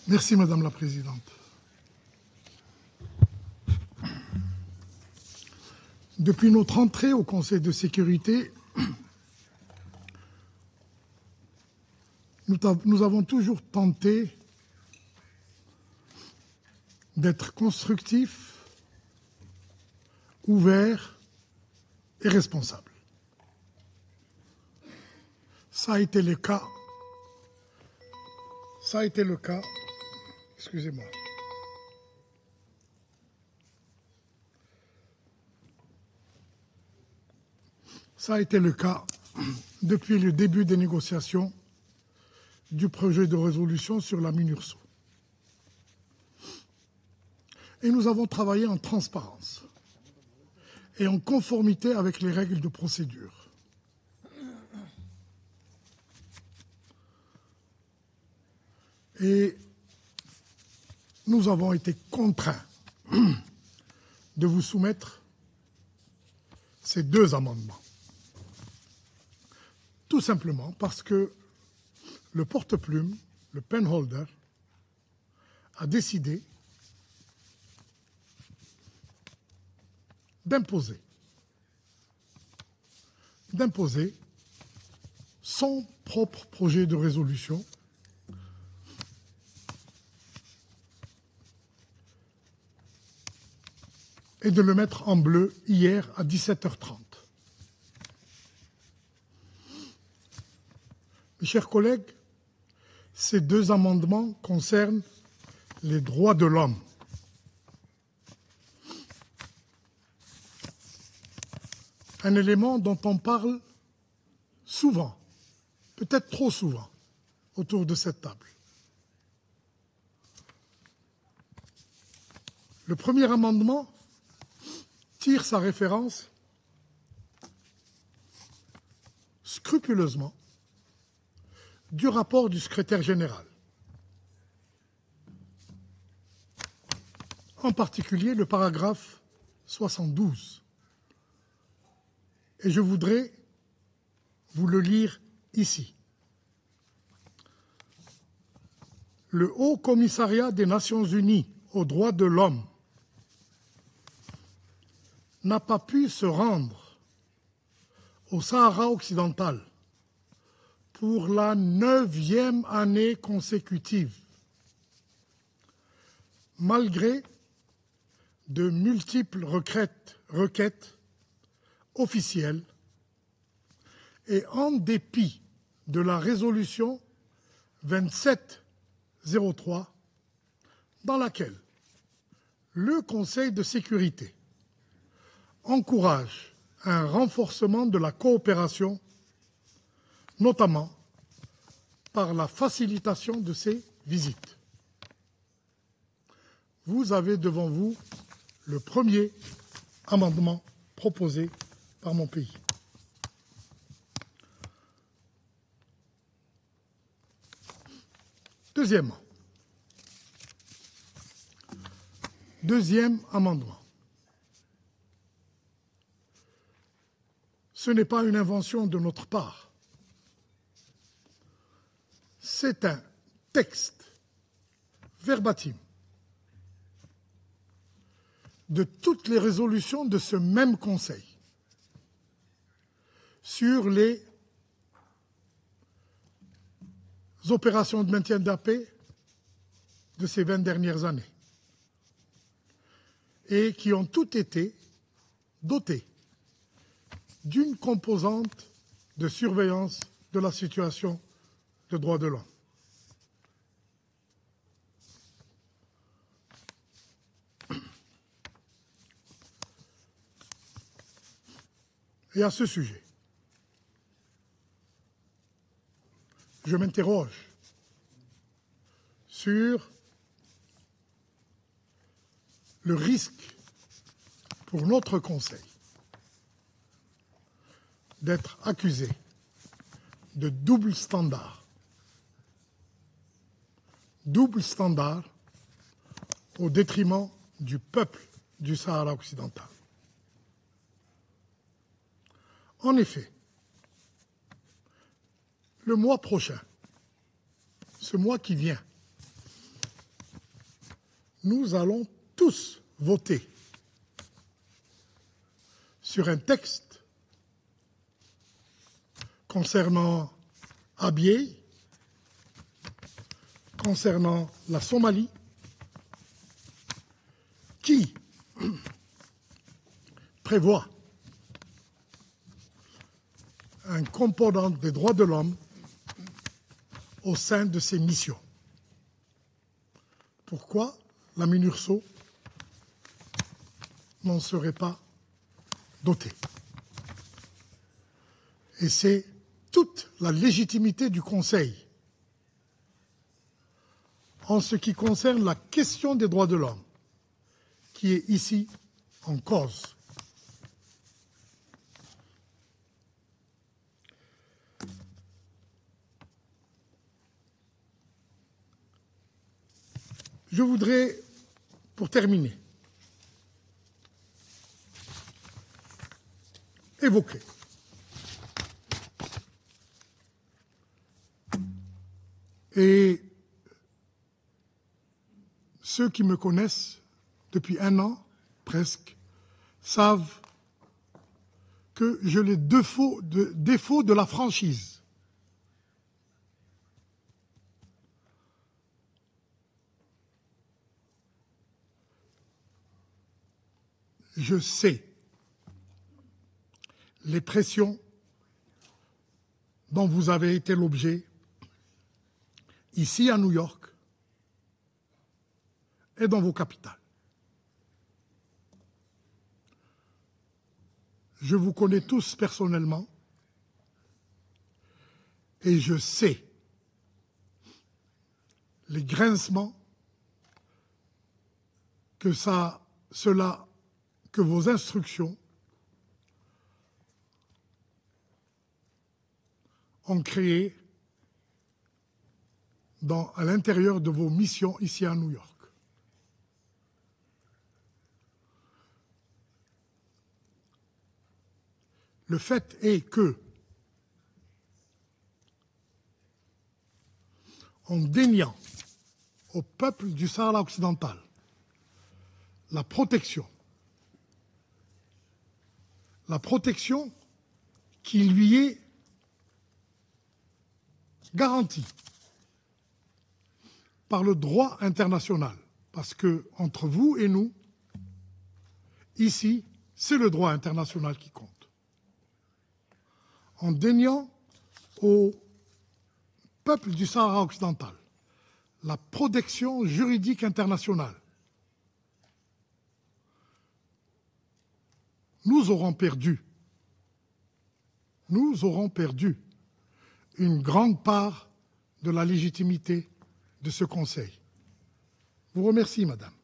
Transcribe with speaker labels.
Speaker 1: Merci, Madame la Présidente. Depuis notre entrée au Conseil de sécurité, nous avons toujours tenté d'être constructifs, ouverts et responsables. Ça a été le cas. Excusez-moi. Ça a été le cas depuis le début des négociations du projet de résolution sur la MINURSO. Et nous avons travaillé en transparence et en conformité avec les règles de procédure. Et nous avons été contraints de vous soumettre ces deux amendements. Tout simplement parce que le porte-plume, le penholder, a décidé d'imposer son propre projet de résolution et de le mettre en bleu hier à 17h30. Mes chers collègues, ces deux amendements concernent les droits de l'homme. Un élément dont on parle souvent, peut-être trop souvent, autour de cette table. Le premier amendement tire sa référence scrupuleusement du rapport du secrétaire général, en particulier le paragraphe 72. Et je voudrais vous le lire ici. Le Haut Commissariat des Nations Unies aux droits de l'homme n'a pas pu se rendre au Sahara occidental pour la 9e année consécutive, malgré de multiples requêtes officielles et en dépit de la résolution 2703 dans laquelle le Conseil de sécurité encourage un renforcement de la coopération, notamment par la facilitation de ces visites. Vous avez devant vous le premier amendement proposé par mon pays. Deuxième amendement. Ce n'est pas une invention de notre part. C'est un texte verbatim de toutes les résolutions de ce même Conseil sur les opérations de maintien de la paix de ces 20 dernières années et qui ont toutes été dotées d'une composante de surveillance de la situation de droits de l'homme. Et à ce sujet, je m'interroge sur le risque pour notre Conseil d'être accusé de double standard. Double standard au détriment du peuple du Sahara occidental. En effet, le mois prochain, ce mois qui vient, nous allons tous voter sur un texte concernant Abyei, concernant la Somalie, qui prévoit un component des droits de l'homme au sein de ses missions. Pourquoi la MINURSO n'en serait pas dotée? Et c'est toute la légitimité du Conseil en ce qui concerne la question des droits de l'homme qui est ici en cause. Je voudrais, pour terminer, évoquer et ceux qui me connaissent depuis 1 an, presque, savent que j'ai les défauts de la franchise. Je sais les pressions dont vous avez été l'objet ici à New York et dans vos capitales. Je vous connais tous personnellement et je sais les grincements que vos instructions ont créé à l'intérieur de vos missions ici à New York. Le fait est que, en déniant au peuple du Sahara occidental la protection qui lui est garantie par le droit international, parce que entre vous et nous, ici, c'est le droit international qui compte. En déniant au peuple du Sahara occidental la protection juridique internationale, nous aurons perdu une grande part de la légitimité de ce Conseil. Je vous remercie, Madame.